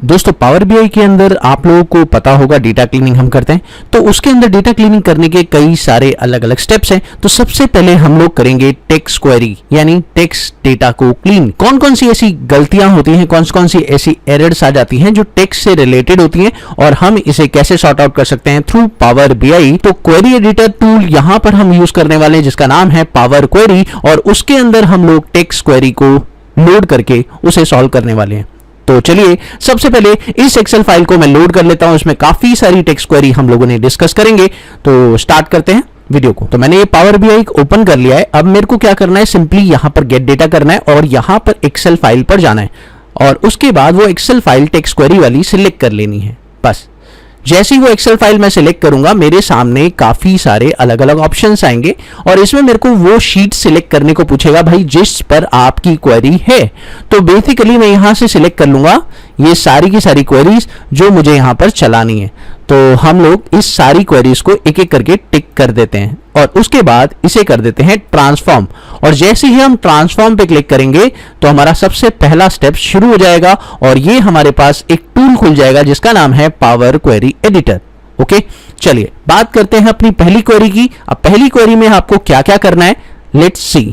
दोस्तों power BI के अंदर आप लोगों को पता होगा डेटा क्लीनिंग हम करते हैं। तो उसके अंदर डेटा क्लीनिंग करने के कई सारे अलग अलग स्टेप्स हैं। तो सबसे पहले हम लोग करेंगे टेक्स्ट क्वेरी यानी टेक्स्ट डेटा को क्लीन। कौन कौन सी ऐसी गलतियां होती हैं, कौन कौन सी ऐसी एरर्स आ जाती हैं जो टेक्स्ट से रिलेटेड होती हैं और हम इसे कैसे सॉर्ट आउट कर सकते हैं थ्रू पावर बीआई। तो क्वेरी एडिटर टूल यहां पर हम यूज करने वाले हैं जिसका नाम है पावर क्वेरी, और उसके अंदर हम लोग टेक्स्ट क्वेरी को लोड करके उसे सॉल्व करने वाले हैं। तो चलिए सबसे पहले इस एक्सेल फाइल को मैं लोड कर लेता हूं। इसमें काफी सारी टेक्स्ट क्वेरी हम लोगों ने डिस्कस करेंगे। तो स्टार्ट करते हैं वीडियो को। तो मैंने ये पावर बीआई ओपन कर लिया है। अब मेरे को क्या करना है, सिंपली यहां पर गेट डेटा करना है और यहां पर एक्सेल फाइल पर जाना है और उसके बाद वो एक्सेल फाइल टेक्स्ट क्वेरी वाली सिलेक्ट कर लेनी है। बस जैसे ही वो एक्सेल फाइल मैं सिलेक्ट करूंगा मेरे सामने काफी सारे अलग अलग ऑप्शंस आएंगे और इसमें मेरे को वो शीट सिलेक्ट करने को पूछेगा भाई जिस पर आपकी क्वेरी है। तो बेसिकली मैं यहां से सिलेक्ट कर लूंगा ये सारी की सारी क्वेरीज जो मुझे यहां पर चलानी है। तो हम लोग इस सारी क्वेरीज को एक एक करके टिक कर देते हैं और उसके बाद इसे कर देते हैं ट्रांसफॉर्म। और जैसे ही हम ट्रांसफॉर्म पे क्लिक करेंगे तो हमारा सबसे पहला स्टेप शुरू हो जाएगा और ये हमारे पास एक टूल खुल जाएगा जिसका नाम है पावर क्वेरी एडिटर। ओके, चलिए बात करते हैं अपनी पहली क्वेरी की। अब पहली क्वेरी में आपको क्या क्या करना है, लेट्स सी।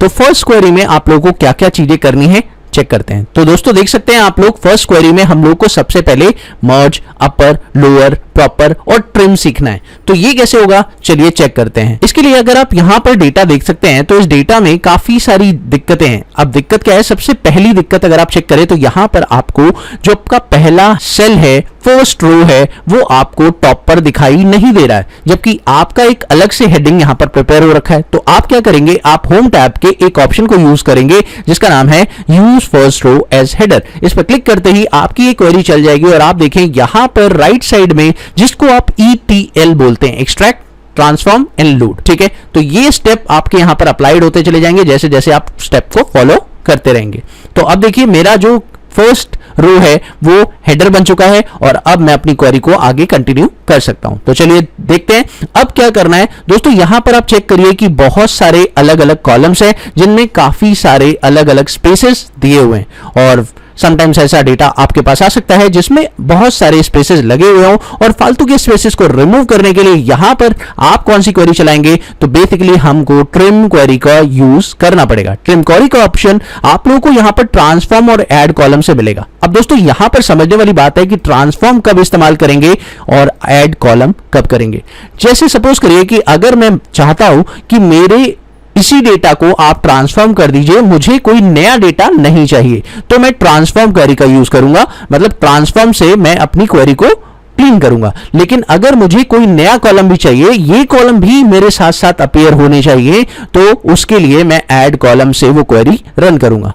तो फर्स्ट क्वेरी में आप लोगों को क्या क्या चीजें करनी है चेक करते हैं। तो दोस्तों देख सकते हैं आप लोग फर्स्ट क्वेरी में हम लोग को सबसे पहले मर्ज, अपर, लोअर, प्रॉपर और ट्रिम सीखना है। तो ये कैसे होगा चलिए चेक करते हैं। इसके लिए अगर आप यहां पर डेटा देख सकते हैं तो इस डेटा में काफी सारी दिक्कतें हैं। अब दिक्कत क्या है, सबसे पहली दिक्कत अगर आप चेक करें तो यहां पर आपको जो आपका पहला सेल है, फर्स्ट रो है, वो आपको टॉप पर दिखाई नहीं दे रहा है, जबकि आपका एक अलग से हेडिंग यहां पर प्रिपेयर हो रखा है। तो आप क्या करेंगे, आप होम टैब के एक ऑप्शन को यूज करेंगे जिसका नाम है use first row as header. इस पर क्लिक करते ही आपकी ये क्वेरी चल जाएगी और आप देखें यहां पर राइट साइड में जिसको आप ETL बोलते हैं, एक्सट्रैक्ट, ट्रांसफॉर्म एंड लोड। ठीक है, तो ये स्टेप आपके यहां पर अप्लाइड होते चले जाएंगे जैसे जैसे आप स्टेप को फॉलो करते रहेंगे। तो अब देखिए मेरा जो फर्स्ट रो है वो हेडर बन चुका है और अब मैं अपनी क्वेरी को आगे कंटिन्यू कर सकता हूं। तो चलिए देखते हैं अब क्या करना है। दोस्तों यहां पर आप चेक करिए कि बहुत सारे अलग अलग कॉलम्स हैं जिनमें काफी सारे अलग अलग स्पेसेस दिए हुए हैं और समटाइम्स ऐसा डेटा आपके पास आ सकता है जिसमें बहुत सारे स्पेसेस लगे हुए हों और फालतू के स्पेसेस को रिमूव करने के लिए यहां पर आप कौन सी क्वेरी चलाएंगे, तो बेसिकली हमको ट्रिम क्वेरी का यूज करना पड़ेगा। ट्रिम क्वेरी का ऑप्शन आप लोगों को यहां पर ट्रांसफॉर्म और ऐड कॉलम से मिलेगा। अब दोस्तों यहां पर समझने वाली बात है कि ट्रांसफॉर्म कब इस्तेमाल करेंगे और ऐड कॉलम कब करेंगे। जैसे सपोज करिए कि अगर मैं चाहता हूं कि मेरे इसी डेटा को आप ट्रांसफॉर्म कर दीजिए, मुझे कोई नया डेटा नहीं चाहिए, तो मैं ट्रांसफॉर्म क्वेरी का यूज करूंगा, मतलब ट्रांसफॉर्म से मैं अपनी क्वेरी को क्लीन करूंगा। लेकिन अगर मुझे कोई नया कॉलम भी चाहिए, ये कॉलम भी मेरे साथ साथ अपीयर होने चाहिए, तो उसके लिए मैं ऐड कॉलम से वो क्वेरी रन करूंगा।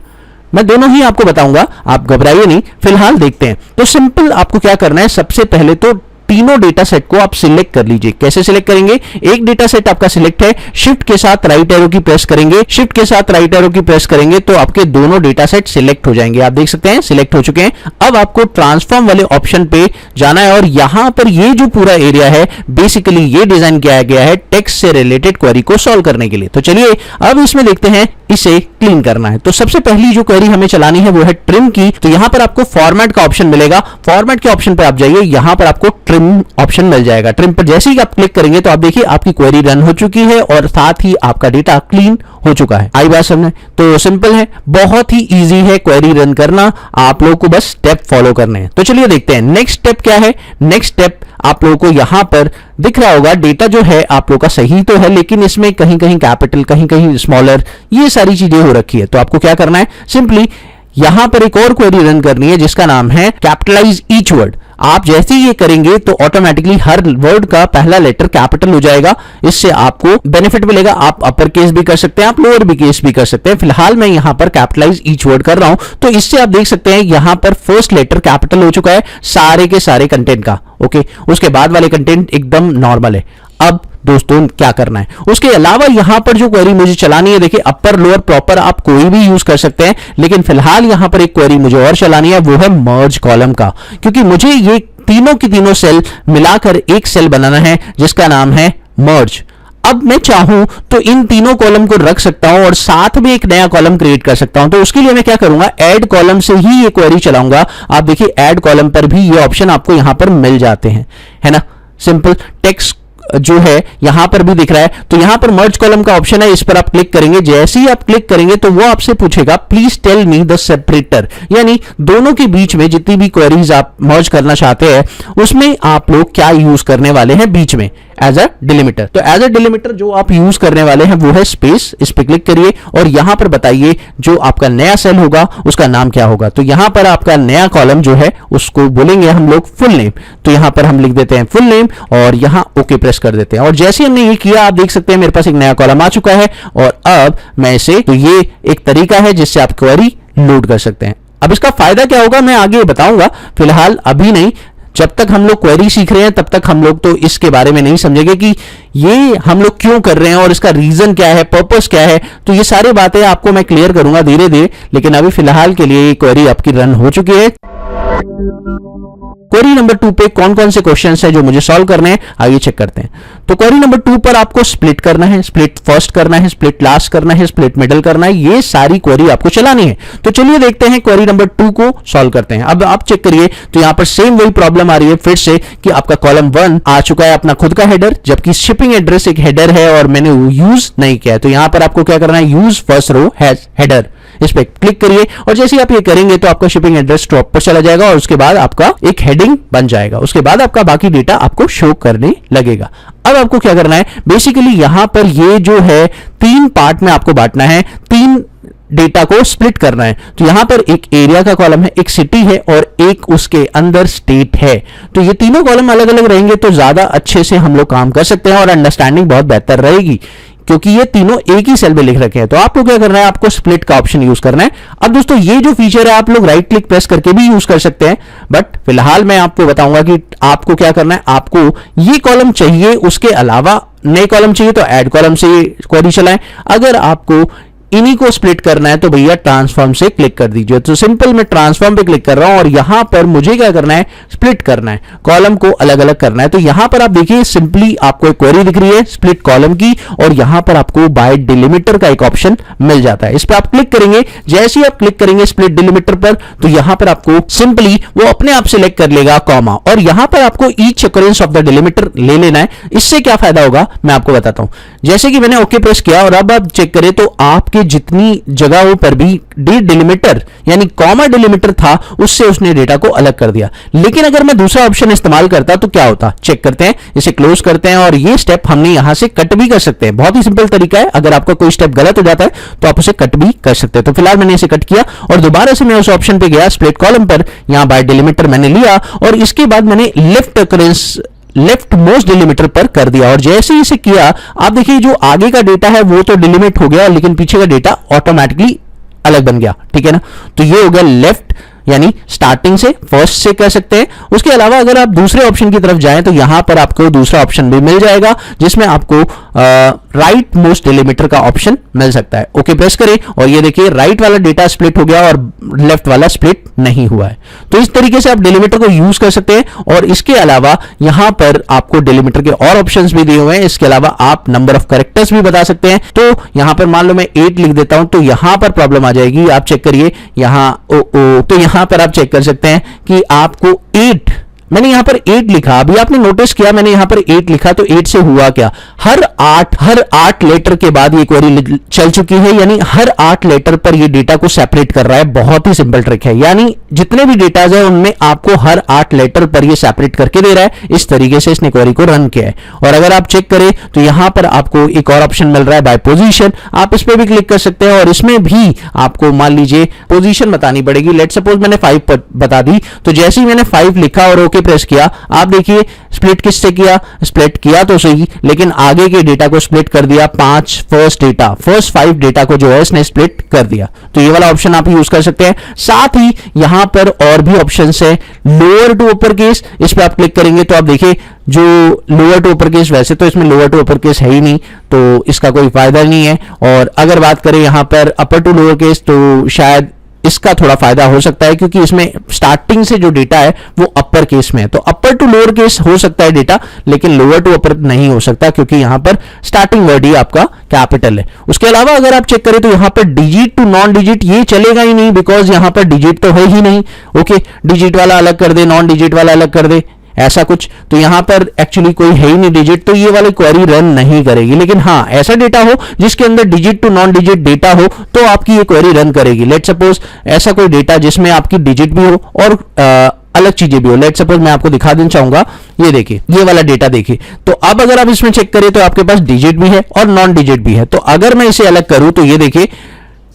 मैं दोनों ही आपको बताऊंगा, आप घबराइए नहीं, फिलहाल देखते हैं। तो सिंपल आपको क्या करना है, सबसे पहले तो तीनों डेटा सेट को आप सिलेक्ट कर लीजिए। कैसे सिलेक्ट करेंगे, एक डेटा सेट आपका सिलेक्ट है, शिफ्ट के साथ राइट एरो की प्रेस करेंगे, शिफ्ट के साथ राइट एरो की प्रेस करेंगे तो आपके दोनों डेटा सेट सिलेक्ट हो जाएंगे। आप देख सकते हैं सिलेक्ट हो चुके हैं। अब आपको ट्रांसफॉर्म वाले ऑप्शन पे जाना है और यहां पर ये जो पूरा एरिया है बेसिकली ये डिजाइन किया गया है टेक्स्ट से रिलेटेड क्वेरी को सॉल्व करने के लिए। तो चलिए अब इसमें देखते हैं इसे क्लीन करना है। तो सबसे पहली जो क्वेरी हमें चलानी है वो है ट्रिम की। तो यहां पर आपको फॉर्मेट का ऑप्शन मिलेगा, फॉर्मेट के ऑप्शन पर आप जाइए, यहां पर आपको ट्रिम ऑप्शन मिल जाएगा। ट्रिम पर जैसे ही आप क्लिक करेंगे तो आप देखिए आपकी क्वेरी रन हो चुकी है और साथ ही आपका डेटा क्लीन हो चुका है। आई बात समझ? तो सिंपल है, बहुत ही इजी है क्वेरी रन करना, आप लोगों को बस स्टेप फॉलो करने हैं। तो चलिए देखते हैं नेक्स्ट स्टेप क्या है। नेक्स्ट स्टेप आप लोगों को यहां पर दिख रहा होगा, डेटा जो है आप लोगों का सही तो है लेकिन इसमें कहीं कहीं कैपिटल, कहीं कहीं स्मॉलर, ये सारी चीजें हो रखी है। तो आपको क्या करना है, सिंपली यहां पर एक और क्वेरी रन करनी है जिसका नाम है कैपिटलाइज ईच वर्ड। आप जैसे ही ये करेंगे तो ऑटोमेटिकली हर वर्ड का पहला लेटर कैपिटल हो जाएगा। इससे आपको बेनिफिट मिलेगा। आप अपर केस भी कर सकते हैं, आप लोअर भी केस भी कर सकते हैं। फिलहाल मैं यहां पर कैपिटलाइज ईच वर्ड कर रहा हूं तो इससे आप देख सकते हैं यहां पर फर्स्ट लेटर कैपिटल हो चुका है सारे के सारे कंटेंट का। ओके, उसके बाद वाले कंटेंट एकदम नॉर्मल है। अब दोस्तों क्या करना है, उसके अलावा यहां पर जो क्वेरी मुझे चलानी है, देखिए अपर, लोअर, प्रॉपर आप कोई भी यूज कर सकते हैं, लेकिन फिलहाल यहां पर एक क्वेरी मुझे और चलानी है, वो है मर्ज कॉलम का, क्योंकि मुझे ये तीनों की तीनों सेल मिलाकर एक सेल बनाना है जिसका नाम है मर्ज। अब मैं चाहूं तो इन तीनों कॉलम को रख सकता हूं और साथ में एक नया कॉलम क्रिएट कर सकता हूं। तो उसके लिए मैं क्या करूंगा, ऐड कॉलम से ही ये क्वेरी चलाऊंगा। आप देखिए ऐड कॉलम पर भी ये ऑप्शन आपको यहां पर मिल जाते हैं, है ना। सिंपल टेक्स्ट जो है यहां पर भी दिख रहा है। तो यहां पर मर्ज कॉलम का ऑप्शन है, इस पर आप क्लिक करेंगे। जैसे ही आप क्लिक करेंगे तो वो आपसे पूछेगा please tell me the separator, यानी दोनों के बीच में जितनी भी क्वेरीज आप मर्ज करना चाहते हैं उसमें आप लोग क्या यूज करने वाले हैं बीच में एज अ डिलिमिटर। तो एज अ डिलिमिटर जो आप यूज करने वाले हैं वो है स्पेस। इस पे क्लिक करिए और यहां पर बताइए जो आपका नया सेल होगा उसका नाम क्या होगा। तो यहां पर आपका नया कॉलम जो है उसको बोलेंगे हम लोग फुल नेम। तो यहां पर हम लिख देते हैं फुल नेम और यहां ओके प्रेस कर देते हैं। और जैसे हमने ये किया आप देख सकते हैं मेरे पास एक नया कॉलम आ चुका है। और अब मैं इसे, तो ये एक तरीका है जिससे आप क्वेरी लोड कर सकते हैं। अब इसका फायदा क्या होगा मैं आगे बताऊंगा, फिलहाल अभी नहीं। जब तक हम लोग क्वेरी सीख रहे हैं तब तक हम लोग तो इसके बारे में नहीं समझेंगे कि ये हम लोग क्यों कर रहे हैं और इसका रीजन क्या है, पर्पस क्या है। तो ये सारी बातें आपको मैं क्लियर करूंगा धीरे धीरे, लेकिन अभी फिलहाल के लिए ये क्वेरी आपकी रन हो चुकी है। क्वेरी नंबर 2 पे कौन कौन से क्वेश्चंस हैं जो मुझे सॉल्व करने हैं, आइए चेक करते हैं। तो क्वेरी नंबर 2 पर आपको स्प्लिट करना है, स्प्लिट फर्स्ट करना है, स्प्लिट लास्ट करना है, स्प्लिट मिडल करना है, ये सारी क्वेरी आपको चलानी है। तो चलिए देखते हैं क्वेरी नंबर 2 को सॉल्व करते हैं। अब आप चेक करिए तो यहां पर सेम वही प्रॉब्लम आ रही है फिर से कि आपका कॉलम 1 आ चुका है अपना खुद का हेडर, जबकि शिपिंग एड्रेस एक हेडर है और मैंने यूज नहीं किया है। तो यहां पर आपको क्या करना है, use first row has header, इस पे क्लिक करिए और जैसे ही आप ये करेंगे तो आपका शिपिंग एड्रेस टॉप पर चला जाएगा और उसके बाद आपका एक हेडिंग बन जाएगा। उसके बाद आपका बाकी डेटा आपको शो करने लगेगा। अब आपको क्या करना है, बेसिकली यहां पर ये जो है 3 पार्ट में आपको बांटना है, 3 डेटा को स्प्लिट करना है। तो यहां पर एक एरिया का कॉलम है, एक सिटी है और एक उसके अंदर स्टेट है। तो ये तीनों कॉलम अलग अलग रहेंगे तो ज्यादा अच्छे से हम लोग काम कर सकते हैं और अंडरस्टैंडिंग बहुत बेहतर रहेगी, क्योंकि ये तीनों एक ही सेल में लिख रखे हैं। तो आपको क्या करना है, आपको स्प्लिट का ऑप्शन यूज करना है। अब दोस्तों ये जो फीचर है आप लोग राइट क्लिक प्रेस करके भी यूज कर सकते हैं, बट फिलहाल मैं आपको बताऊंगा कि आपको क्या करना है। आपको ये कॉलम चाहिए, उसके अलावा नए कॉलम चाहिए तो ऐड कॉलम से क्वेरी चलाएं। अगर आपको इन्हीं को स्प्लिट करना है तो भैया ट्रांसफॉर्म से क्लिक कर दीजिए। तो सिंपल मैं ट्रांसफॉर्म पे क्लिक कर रहा हूं और यहां पर मुझे क्या करना है, स्प्लिट करना है, कॉलम को अलग अलग करना है। तो यहां पर आप देखिए सिंपली आपको एक क्वेरी दिख रही है स्प्लिट कॉलम की और यहां पर आपको बाय डिलिमिटर का एक ऑप्शन मिल जाता है। इस पर आप क्लिक करेंगे, जैसे ही आप क्लिक करेंगे स्प्लिट डिलिमिटर पर तो यहां पर आपको सिंपली वो अपने आप सिलेक्ट कर लेगा कॉमा, और यहां पर आपको each occurrence of the delimiter ले लेना है। इससे क्या फायदा होगा मैं आपको बताता हूं। जैसे कि मैंने ओके प्रेस किया और अब आप चेक करें तो आपके जितनी जगहों पर भी डिलिमिटर यानी कॉमा डिलिमिटर था उससे उसने डेटा को अलग कर दिया। लेकिन अगर मैं दूसरा ऑप्शन इस्तेमाल करता तो क्या होता, चेक करते हैं। इसे क्लोज करते हैं और ये स्टेप हमने यहां से कट भी कर सकते हैं। बहुत ही सिंपल तरीका है, अगर आपका कोई स्टेप गलत हो जाता है तो आप उसे कट भी कर सकते हैं। तो फिलहाल मैंने इसे कट किया और दोबारा से मैं उस ऑप्शन पे गया स्प्लिट कॉलम पर, यहां बाय डिलिमिटर मैंने लिया और इसके बाद मैंने लेफ्ट मोस्ट डिलिमिटर पर कर दिया। और जैसे ही इसे किया आप देखिए जो आगे का डेटा है वो तो डिलिमिट हो गया, लेकिन पीछे का डेटा ऑटोमेटिकली अलग बन गया, ठीक है ना। तो ये हो गया लेफ्ट यानी स्टार्टिंग से, फर्स्ट से कह सकते हैं। उसके अलावा अगर आप दूसरे ऑप्शन की तरफ जाएं तो यहां पर आपको दूसरा ऑप्शन भी मिल जाएगा जिसमें आपको राइट मोस्ट डिलिमिटर का ऑप्शन मिल सकता है। ओके प्रेस करें और ये देखिए राइट वाला डेटा स्प्लिट हो गया और लेफ्ट वाला स्प्लिट नहीं हुआ है। तो इस तरीके से आप डिलिमिटर को यूज कर सकते हैं। और इसके अलावा यहां पर आपको डिलिमिटर के और ऑप्शंस भी दिए हुए हैं। इसके अलावा आप नंबर ऑफ कैरेक्टर्स भी बता सकते हैं। तो यहां पर मान लो मैं 8 लिख देता हूं तो यहां पर प्रॉब्लम आ जाएगी। आप चेक करिए यहां तो यहां पर आप चेक कर सकते हैं कि आपको 8, मैंने यहां पर 8 लिखा, अभी आपने नोटिस किया मैंने यहां पर 8 लिखा तो 8 से हुआ क्या, हर 8 लेटर के बाद ये क्वेरी चल चुकी है, यानी हर 8 लेटर पर ये डेटा को सेपरेट कर रहा है। बहुत ही सिंपल ट्रिक है, यानी जितने भी डेटाज है उनमें आपको हर 8 लेटर पर ये सेपरेट करके दे रहा है। इस तरीके से इसने क्वेरी को रन किया है। और अगर आप चेक करें तो यहां पर आपको एक और ऑप्शन मिल रहा है बाय पोजीशन, आप इस पर भी क्लिक कर सकते हैं और इसमें भी आपको मान लीजिए पोजीशन बतानी पड़ेगी। लेट सपोज मैंने 5 बता दी, तो जैसे ही मैंने 5 लिखा और ओके प्रेस किया, आप देखिए स्प्लिट किससे किया, स्प्लिट किया तो सही लेकिन आगे के डेटा को स्प्लिट कर दिया। फर्स्ट 5 डेटा को जो है इसने स्प्लिट कर दिया। तो ये वाला ऑप्शन आप यूज कर सकते हैं। साथ ही यहां पर और भी ऑप्शन है लोअर टू अपर केस, इस पर आप क्लिक करेंगे तो आप देखिए जो लोअर टू अपर केस, वैसे तो इसमें लोअर टू अपर केस है ही नहीं तो इसका कोई फायदा नहीं है। और अगर बात करें यहां पर अपर टू लोअर केस तो शायद इसका थोड़ा फायदा हो सकता है क्योंकि इसमें स्टार्टिंग से जो डेटा है वो अपर केस में है। तो अपर टू लोअर केस हो सकता है डेटा, लेकिन लोअर टू अपर नहीं हो सकता क्योंकि यहां पर स्टार्टिंग वर्ड ही आपका कैपिटल है। उसके अलावा अगर आप चेक करें तो यहां पर डिजिट टू नॉन डिजिट ये चलेगा ही नहीं, बिकॉज यहां पर डिजिट तो है ही नहीं। ओके, डिजिट वाला अलग कर दे, नॉन डिजिट वाला अलग कर दे, ऐसा कुछ, तो यहां पर एक्चुअली कोई है ही नहीं डिजिट, तो ये वाली क्वेरी रन नहीं करेगी। लेकिन हाँ, ऐसा डेटा हो जिसके अंदर digit to non digit data हो तो आपकी ये क्वेरी रन करेगी। लेट सपोज ऐसा कोई डेटा जिसमें आपकी डिजिट भी हो और अलग चीजें भी हो। लेट सपोज मैं आपको दिखा देना चाहूंगा, ये देखिए, ये वाला डेटा देखिए। तो अब अगर आप इसमें चेक करें तो आपके पास डिजिट भी है और नॉन डिजिट भी है। तो अगर मैं इसे अलग करूं तो ये देखिए,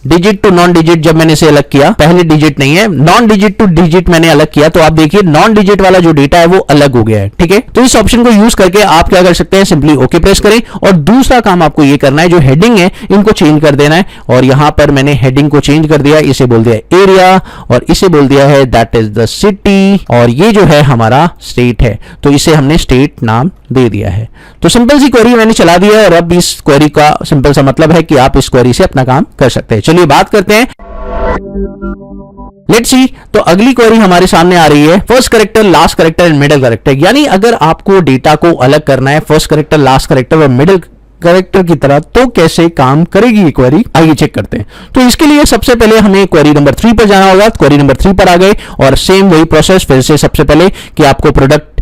डिजिट टू नॉन डिजिट जब मैंने इसे अलग किया, पहले डिजिट नहीं है, नॉन डिजिट टू डिजिट मैंने अलग किया, तो आप देखिए नॉन डिजिट वाला जो डेटा है वो अलग हो गया है। ठीक है, तो इस ऑप्शन को यूज करके आप क्या कर सकते हैं, सिंपली ओके प्रेस करें और दूसरा काम आपको ये करना है, जो हेडिंग है इनको चेंज कर देना है। और यहां पर मैंने हेडिंग को चेंज कर दिया, इसे बोल दिया एरिया और इसे बोल दिया है दैट इज द सिटी, और ये जो है हमारा स्टेट है, तो इसे हमने स्टेट नाम दे दिया है। तो सिंपल सी क्वेरी मैंने चला दिया और अब इस क्वेरी का सिंपल सा मतलब है कि आप इस क्वेरी से अपना काम कर सकते हैं। चलिए बात करते हैं, लेट्स सी। तो अगली क्वेरी हमारे सामने आ रही है first character, last character and middle character. यानी अगर आपको डेटा को अलग करना है फर्स्ट करेक्टर, लास्ट करेक्टर और मिडिल करेक्टर की तरह, तो कैसे काम करेगी ये क्वेरी, आइए चेक करते हैं। तो इसके लिए सबसे पहले हमें क्वेरी नंबर 3 पर जाना होगा। क्वेरी नंबर 3 पर आ गए और सेम वही प्रोसेस फिर से, सबसे पहले कि आपको प्रोडक्ट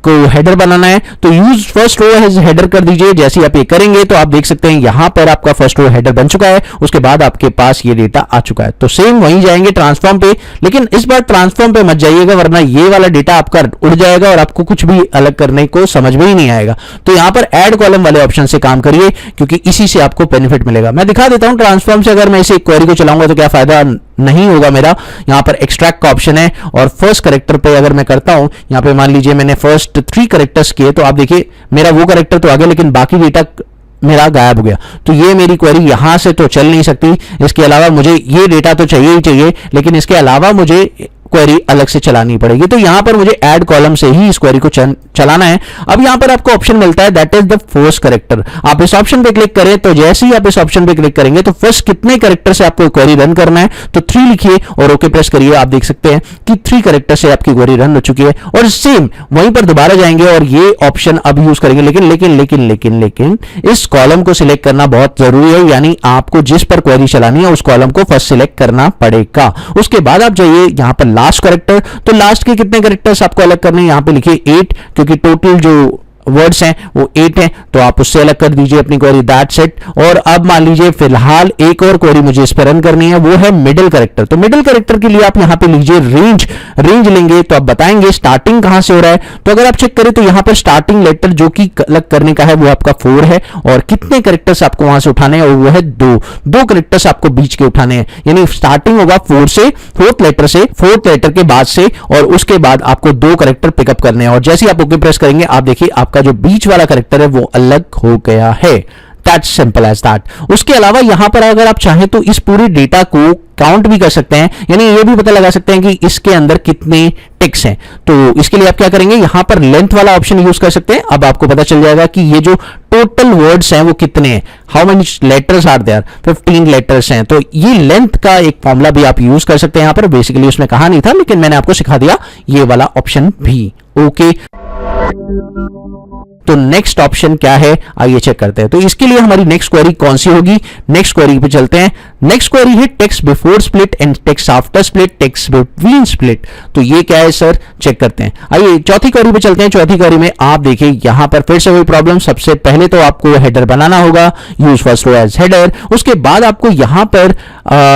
को हेडर बनाना है तो use first row as header कर दीजिए। जैसे ही आप ये करेंगे तो आप देख सकते हैं यहां पर आपका फर्स्ट रो हेडर बन चुका है, उसके बाद आपके पास ये डेटा आ चुका है। तो सेम वहीं जाएंगे ट्रांसफॉर्म पे, लेकिन इस बार ट्रांसफॉर्म पे मत जाइएगा वरना ये वाला डेटा आपका उड़ जाएगा और आपको कुछ भी अलग करने को समझ में ही नहीं आएगा। तो यहां पर ऐड कॉलम वाले ऑप्शन से काम करिए क्योंकि इसी से आपको बेनिफिट मिलेगा। मैं दिखा देता हूं ट्रांसफॉर्म से अगर मैं इसे क्वेरी को चलाऊंगा तो क्या फायदा नहीं होगा मेरा। यहां पर एक्सट्रैक्ट का ऑप्शन है और फर्स्ट करेक्टर पे अगर मैं करता हूं, यहां पे मान लीजिए मैंने फर्स्ट 3 करेक्टर्स किए, तो आप देखिए मेरा वो करेक्टर तो आ गया लेकिन बाकी डेटा मेरा गायब हो गया। तो ये मेरी क्वेरी यहां से तो चल नहीं सकती। इसके अलावा मुझे ये डेटा तो चाहिए ही चाहिए, लेकिन इसके अलावा मुझे क्वेरी अलग से चलानी पड़ेगी। तो यहां पर मुझे ऐड कॉलम से ही इस क्वेरी को चलाना है। अब यहां पर आपको ऑप्शन मिलता है that is the first character. आप इस ऑप्शन पे क्लिक करें तो जैसे ही आप इस ऑप्शन पे क्लिक करेंगे तो फर्स्ट कितने करेक्टर से आपको क्वेरी रन करना है, तो 3 लिखिए और ओके प्रेस करिए। आप देख सकते हैं कि 3 करेक्टर से आपकी क्वेरी रन हो चुकी है और सेम वहीं पर दोबारा जाएंगे और ये ऑप्शन अब यूज करेंगे। लेकिन लेकिन लेकिन लेकिन लेकिन इस कॉलम को सिलेक्ट करना बहुत जरूरी है, यानी आपको जिस पर क्वेरी चलानी है उस कॉलम को फर्स्ट सिलेक्ट करना पड़ेगा। उसके बाद आप जाइए यहां पर लास्ट करेक्टर, तो लास्ट के कितने करेक्टर्स आपको अलग करने हैं, यहां पे लिखिए 8 क्योंकि टोटल जो वर्ड्स हैं वो 8 हैं, तो आप उससे अलग कर दीजिए अपनी क्वेरी, दैट्स इट। और अब मान लीजिए फिलहाल एक और क्वेरी मुझे इस पर रन करनी है, वो है मिडिल करेक्टर। तो मिडिल करेक्टर के लिए आप यहां पे लीजिए रेंज लेंगे तो आप बताएंगे स्टार्टिंग कहां से हो रहा है। तो अगर आप चेक करें तो यहां पर स्टार्टिंग लेटर जो कि अलग करने का है वो आपका 4 है और कितने करेक्टर्स आपको वहां से उठाने हैं और वो है 2 करेक्टर्स आपको बीच के उठाने हैं। यानी स्टार्टिंग होगा 4 से, फोर्थ लेटर के बाद से, और उसके बाद आपको 2 करेक्टर पिकअप करने हैं। और जैसे ही आप ओके प्रेस करेंगे आप देखिए आपका जो बीच वाला करेक्टर है वो अलग हो गया है। That's simple as that. उसके अलावा यहां पर अगर आप चाहें तो इस पूरे डेटा को काउंट भी कर सकते हैं, यानी ये भी पता लगा सकते हैं कि इसके अंदर कितने टेक्स्ट हैं। तो इसके लिए आप क्या करेंगे, यहां पर लेंथ वाला ऑप्शन यूज कर सकते हैं। अब आपको पता चल जाएगा कि ये जो टोटल वर्ड्स हैं वो कितने हैं, how many letters are there, 15 letters हैं। तो ये लेंथ का एक फॉर्मूला भी आप यूज कर सकते हैं। यहां पर बेसिकली उसमें कहा नहीं था लेकिन मैंने आपको सिखा दिया ये वाला ऑप्शन भी। ओके, तो नेक्स्ट ऑप्शन क्या है आइए चेक करते हैं। तो इसके लिए हमारी नेक्स्ट क्वेरी कौन सी होगी, नेक्स्ट क्वेरी पे चलते हैं। नेक्स्ट क्वेरी है text before split and text after split, text between split. तो ये क्या है सर, चेक करते हैं। आइए चौथी क्वेरी पे चलते हैं। चौथी क्वेरी में आप देखिए यहां पर फिर से वही प्रॉब्लम। सबसे पहले तो आपको हेडर बनाना होगा, use first row as header. उसके बाद आपको यहां पर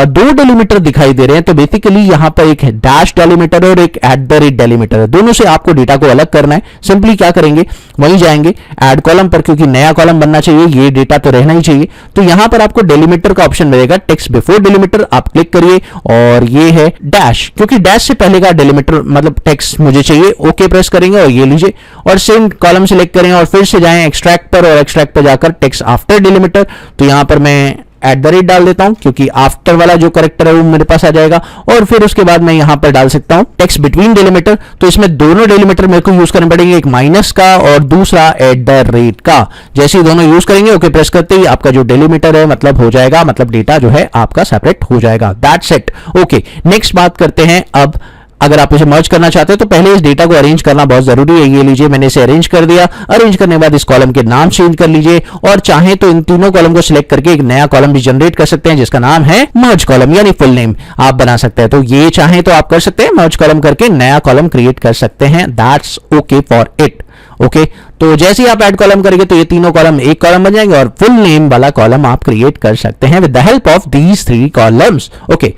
2 डेलीमीटर दिखाई दे रहे हैं। तो बेसिकली यहां पर एक डैश डेलीमीटर और एक @ डेलीमीटर है, दोनों से आपको डेटा को अलग करना है। सिंपली क्या करेंगे, वहीं जाएंगे ऐड कॉलम पर, क्योंकि नया कॉलम बनना चाहिए, ये डेटा तो रहना ही चाहिए। तो यहां पर आपको डेलीमीटर का ऑप्शन मिलेगा, टेक्स्ट बिफोर डेलीमीटर आप क्लिक करिए और ये है डैश, क्योंकि डैश से पहले का डेलीमीटर मतलब टेक्स्ट मुझे चाहिए। ओके प्रेस करेंगे और ये लीजिए और सेम कॉलम सिलेक्ट करेंगे और फिर से जाएं एक्सट्रैक्ट पर और एक्सट्रैक्ट पर जाकर टेक्स्ट आफ्टर डेलीमीटर। तो यहां पर मैं @ डाल देता हूं क्योंकि आफ्टर वाला जो करेक्टर है वो मेरे पास आ जाएगा, और फिर उसके बाद मैं यहां पर डाल सकता हूं टेक्स्ट बिटवीन डेलीमीटर। तो इसमें दोनों डेलीमीटर मेरे को यूज करने पड़ेंगे, एक माइनस का और दूसरा @ का। जैसे ही दोनों यूज करेंगे ओके प्रेस करते ही आपका जो डेलीमीटर है मतलब हो जाएगा, मतलब डेटा जो है आपका सेपरेट हो जाएगा। That's it. ओके, नेक्स्ट बात करते हैं अब अगर आप इसे मर्ज करना चाहते हैं तो पहले इस डेटा को अरेंज करना बहुत जरूरी है। ये लीजिए मैंने इसे अरेंज कर दिया। अरेंज करने के बाद इस कॉलम के नाम चेंज कर लीजिए, और चाहे तो इन तीनों कॉलम को सिलेक्ट करके एक नया कॉलम भी जनरेट कर सकते हैं जिसका नाम है मर्ज कॉलम, यानी फुल नेम आप बना सकते हैं। तो ये चाहे तो आप कर सकते हैं, मर्ज कॉलम करके नया कॉलम क्रिएट कर सकते हैं। That's okay for it. Okay, तो जैसे ही आप ऐड कॉलम करेंगे तो ये तीनों कॉलम एक कॉलम बन जाएंगे और फुल नेम वाला कॉलम आप क्रिएट कर सकते हैं with the help of these 3 columns. Okay,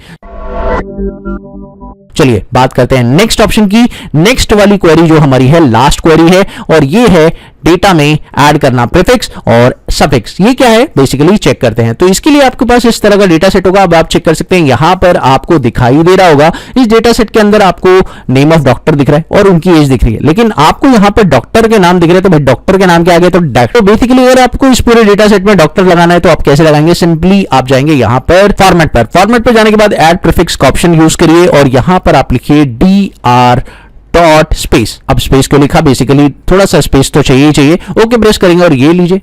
चलिए बात करते हैं नेक्स्ट ऑप्शन की। नेक्स्ट वाली क्वेरी जो हमारी है लास्ट क्वेरी है, और ये है डेटा में ऐड करना प्रीफिक्स और सफिक्स। ये क्या है बेसिकली चेक करते हैं। तो इसके लिए आपके पास इस तरह का डेटा सेट होगा। अब आप चेक कर सकते हैं, यहां पर आपको दिखाई दे रहा होगा इस डेटा सेट के अंदर आपको नेम ऑफ डॉक्टर दिख रहा है और उनकी एज दिख रही है, लेकिन आपको यहां पर डॉक्टर के नाम दिख रहे हैं। तो भाई डॉक्टर के नाम के आगे तो बेसिकली अगर आपको इस पूरे डेटा सेट में डॉक्टर लगाना है तो आप कैसे लगाएंगे, सिंपली आप जाएंगे यहां पर फॉर्मेट पर जाने के बाद ऐड प्रीफिक्स का ऑप्शन यूज करिए और यहां पर आप लिखिए DR डॉट स्पेस। अब स्पेस को लिखा, बेसिकली थोड़ा सा स्पेस तो चाहिए ही चाहिए। ओके प्रेस करेंगे और ये लीजिए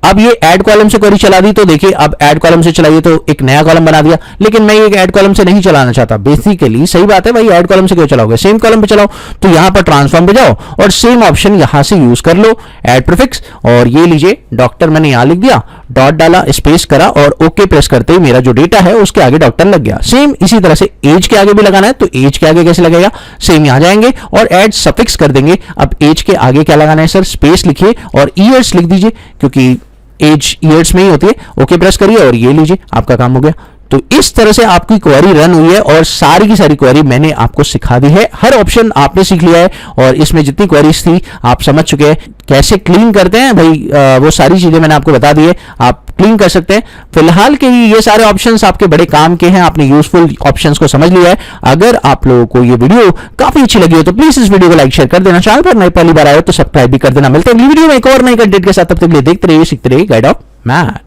अब ये ऐड कॉलम से क्वेरी चला दी। तो देखिए अब ऐड कॉलम से चलाइए तो एक नया कॉलम बना दिया, लेकिन मैं ये ऐड कॉलम से नहीं चलाना चाहता। बेसिकली सही बात है भाई, ऐड कॉलम से क्यों चलाओगे, सेम कॉलम पे चलाओ। तो यहां पर ट्रांसफॉर्म पे जाओ और सेम ऑप्शन यहां से यूज कर लो, ऐड प्रीफिक्स, और ये लीजिए डॉक्टर मैंने यहां लिख दिया, डॉट डाला, स्पेस करा और ओके प्रेस करते ही मेरा जो डेटा है उसके आगे डॉक्टर लग गया। सेम इसी तरह से एज के आगे भी लगाना है तो एज के आगे कैसे लगेगा, सेम यहां जाएंगे और ऐड सफिक्स कर देंगे। अब एज के आगे क्या लगाना है सर, स्पेस लिखिए और ईयर्स लिख दीजिए क्योंकि एज ईयर्स में ही होती है। ओके प्रेस करिए और ये लीजिए आपका काम हो गया। तो इस तरह से आपकी क्वेरी रन हुई है और सारी की सारी क्वेरी मैंने आपको सिखा दी है। हर ऑप्शन आपने सीख लिया है और इसमें जितनी क्वेरीज थी आप समझ चुके हैं कैसे क्लीन करते हैं भाई। वो सारी चीजें मैंने आपको बता दी है, आप क्लीन कर सकते हैं। फिलहाल के लिए ये सारे ऑप्शंस आपके बड़े काम के हैं, आपने यूजफुल ऑप्शंस को समझ लिया है। अगर आप लोगों को ये वीडियो काफी अच्छी लगी हो तो प्लीज इस वीडियो को लाइक शेयर कर देना, चैनल पर नए पहली बार आए हो तो सब्सक्राइब भी कर देना। मिलते हैं अगली वीडियो में एक और नई कंटेंट के साथ, तब तक के लिए देखते रहिए, सीखते रहिए गाइड ऑफ मैथ।